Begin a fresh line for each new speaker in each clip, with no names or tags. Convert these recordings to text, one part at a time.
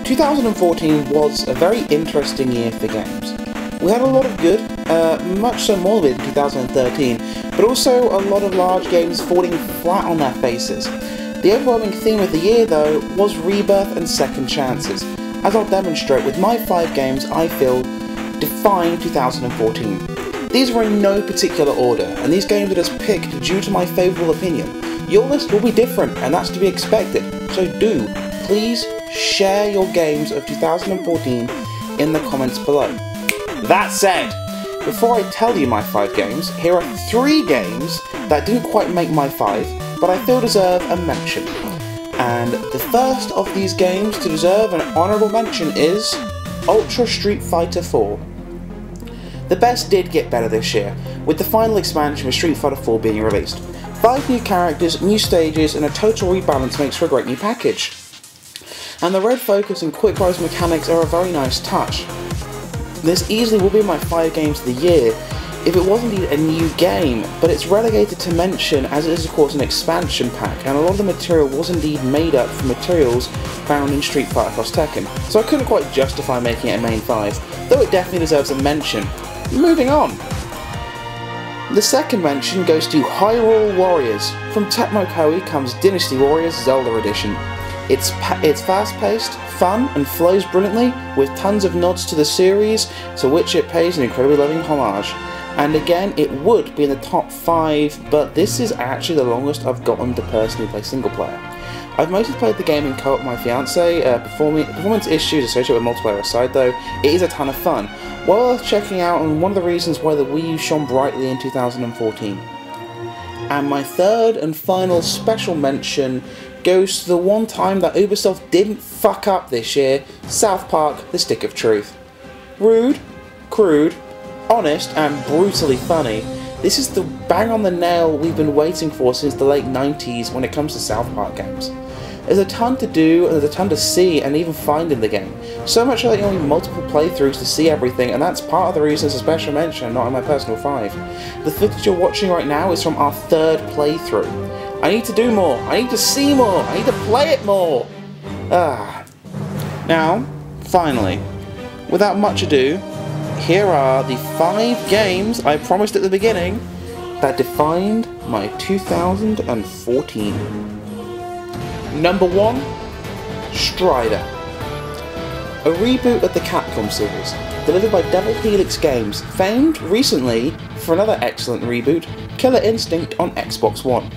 2014 was a very interesting year for games. We had a lot of good, much so more than 2013, but also a lot of large games falling flat on their faces. The overwhelming theme of the year, though, was rebirth and second chances, as I'll demonstrate with my 5 games I feel define 2014. These were in no particular order, and these games are just picked due to my favourable opinion. Your list will be different, and that's to be expected, so do, please, share your games of 2014 in the comments below. That said, before I tell you my 5 games, here are 3 games that didn't quite make my 5, but I feel deserve a mention. And the first of these games to deserve an honourable mention is Ultra Street Fighter 4. The best did get better this year, with the final expansion of Street Fighter 4 being released. 5 new characters, new stages, and a total rebalance makes for a great new package. And the red focus and quick rise mechanics are a very nice touch. This easily will be my 5 games of the year if it was indeed a new game, but it's relegated to mention as it is of course an expansion pack, and a lot of the material was indeed made up from materials found in Street Fighter Cross Tekken, so I couldn't quite justify making it a main 5, though it definitely deserves a mention. Moving on! The second mention goes to Hyrule Warriors. From Tecmo Koei comes Dynasty Warriors Zelda Edition. It's fast-paced, fun, and flows brilliantly, with tons of nods to the series, to which it pays an incredibly loving homage. And again, it would be in the top 5, but this is actually the longest I've gotten to personally play single player. I've mostly played the game in co-op with my fiancé, performance issues associated with multiplayer aside though, it is a ton of fun. Well worth checking out, and one of the reasons why the Wii U shone brightly in 2014. And my third and final special mention goes to the one time that Ubisoft didn't fuck up this year, South Park: The Stick of Truth. Rude, crude, honest, and brutally funny, this is the bang on the nail we've been waiting for since the late 90s when it comes to South Park games. There's a ton to do, and there's a ton to see and even find in the game. So much that you need multiple playthroughs to see everything, and that's part of the reason it's a special mention, not in my personal 5. The footage you're watching right now is from our 3rd playthrough. I need to do more, I need to see more, I need to play it more! Now, finally, without much ado, here are the 5 games I promised at the beginning that defined my 2014. Number 1, Strider. A reboot of the Capcom series, delivered by Devil Helix Games, famed recently for another excellent reboot, Killer Instinct on Xbox One.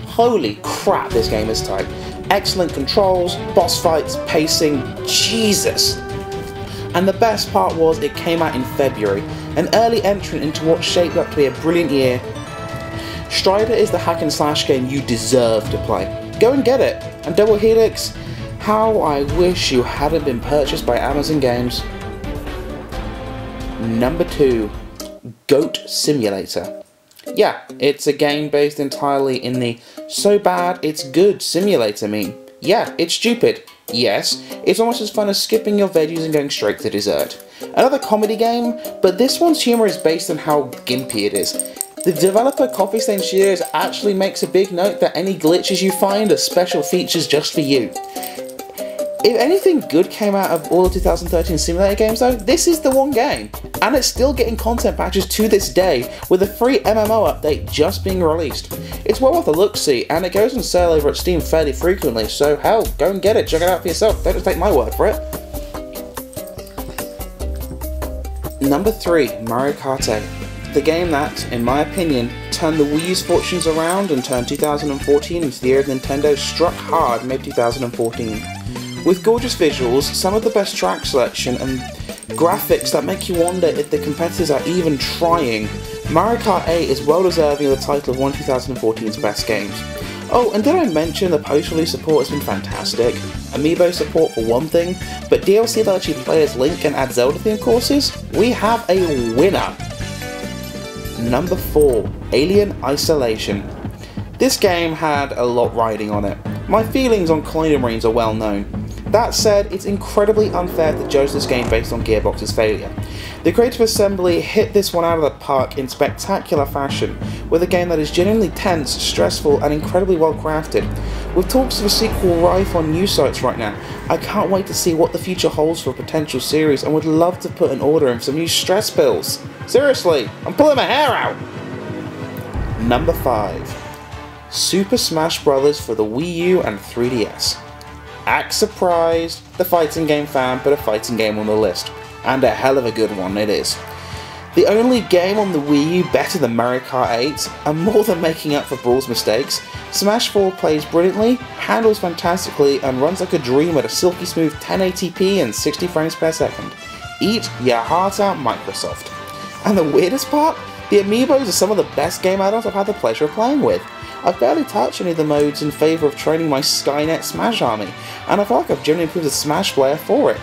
Holy crap, this game is tight. Excellent controls, boss fights, pacing, Jesus! And the best part was it came out in February, an early entrant into what shaped up to be a brilliant year. Strider is the hack and slash game you deserve to play. Go and get it! And Double Helix, how I wish you hadn't been purchased by Amazon Games. Number 2, Goat Simulator. Yeah, it's a game based entirely in the so bad it's good simulator meme. Yeah, it's stupid. Yes, it's almost as fun as skipping your veggies and going straight to dessert. Another comedy game, but this one's humour is based on how gimpy it is. The developer Coffee Stain Studios actually makes a big note that any glitches you find are special features just for you. If anything good came out of all the 2013 simulator games though, this is the one game. And it's still getting content patches to this day, with a free MMO update just being released. It's well worth a look-see, and it goes on sale over at Steam fairly frequently, so hell, go and get it, check it out for yourself, don't just take my word for it. Number 3, Mario Kart 8. The game that, in my opinion, turned the Wii U's fortunes around and turned 2014 into the year Nintendo struck hard mid-2014. With gorgeous visuals, some of the best track selection, and graphics that make you wonder if the competitors are even trying, Mario Kart 8 is well deserving of the title of one of 2014's best games. Oh, and did I mention the post-release support has been fantastic? Amiibo support for one thing, but DLC that lets you play as Link and add Zelda themed courses? We have a winner! Number 4, Alien Isolation. This game had a lot riding on it. My feelings on Colonial Marines are well known. That said, it's incredibly unfair to judge this game based on Gearbox's failure. The Creative Assembly hit this one out of the park in spectacular fashion, with a game that is genuinely tense, stressful, and incredibly well crafted. With talks of a sequel rife on news sites right now, I can't wait to see what the future holds for a potential series and would love to put an order in for some new stress pills. Seriously, I'm pulling my hair out! Number 5. Super Smash Bros. For the Wii U and 3DS. Act surprised, the fighting game fan put a fighting game on the list. And a hell of a good one it is. The only game on the Wii U better than Mario Kart 8, and more than making up for Brawl's mistakes, Smash 4 plays brilliantly, handles fantastically, and runs like a dream at a silky smooth 1080p and 60 frames per second. Eat your heart out, Microsoft. And the weirdest part? The amiibos are some of the best game add-ons I've had the pleasure of playing with. I've barely touched any of the modes in favour of training my Skynet Smash army, and I feel like I've generally improved the Smash player for it.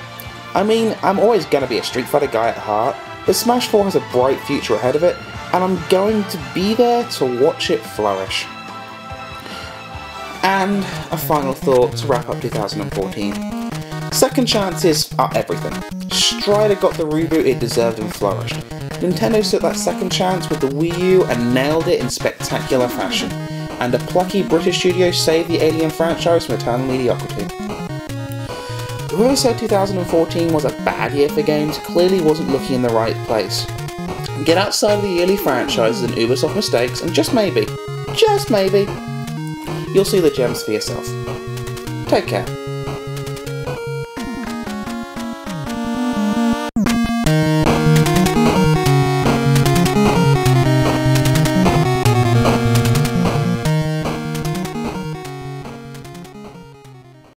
I mean, I'm always going to be a Street Fighter guy at heart, but Smash 4 has a bright future ahead of it, and I'm going to be there to watch it flourish. And a final thought to wrap up 2014. Second chances are everything. Strider got the reboot it deserved and flourished. Nintendo took that second chance with the Wii U and nailed it in spectacular fashion. And a plucky British studio saved the Alien franchise from eternal mediocrity. Whoever said 2014 was a bad year for games clearly wasn't looking in the right place. Get outside of the yearly franchises and Ubisoft mistakes and just maybe, you'll see the gems for yourself. Take care.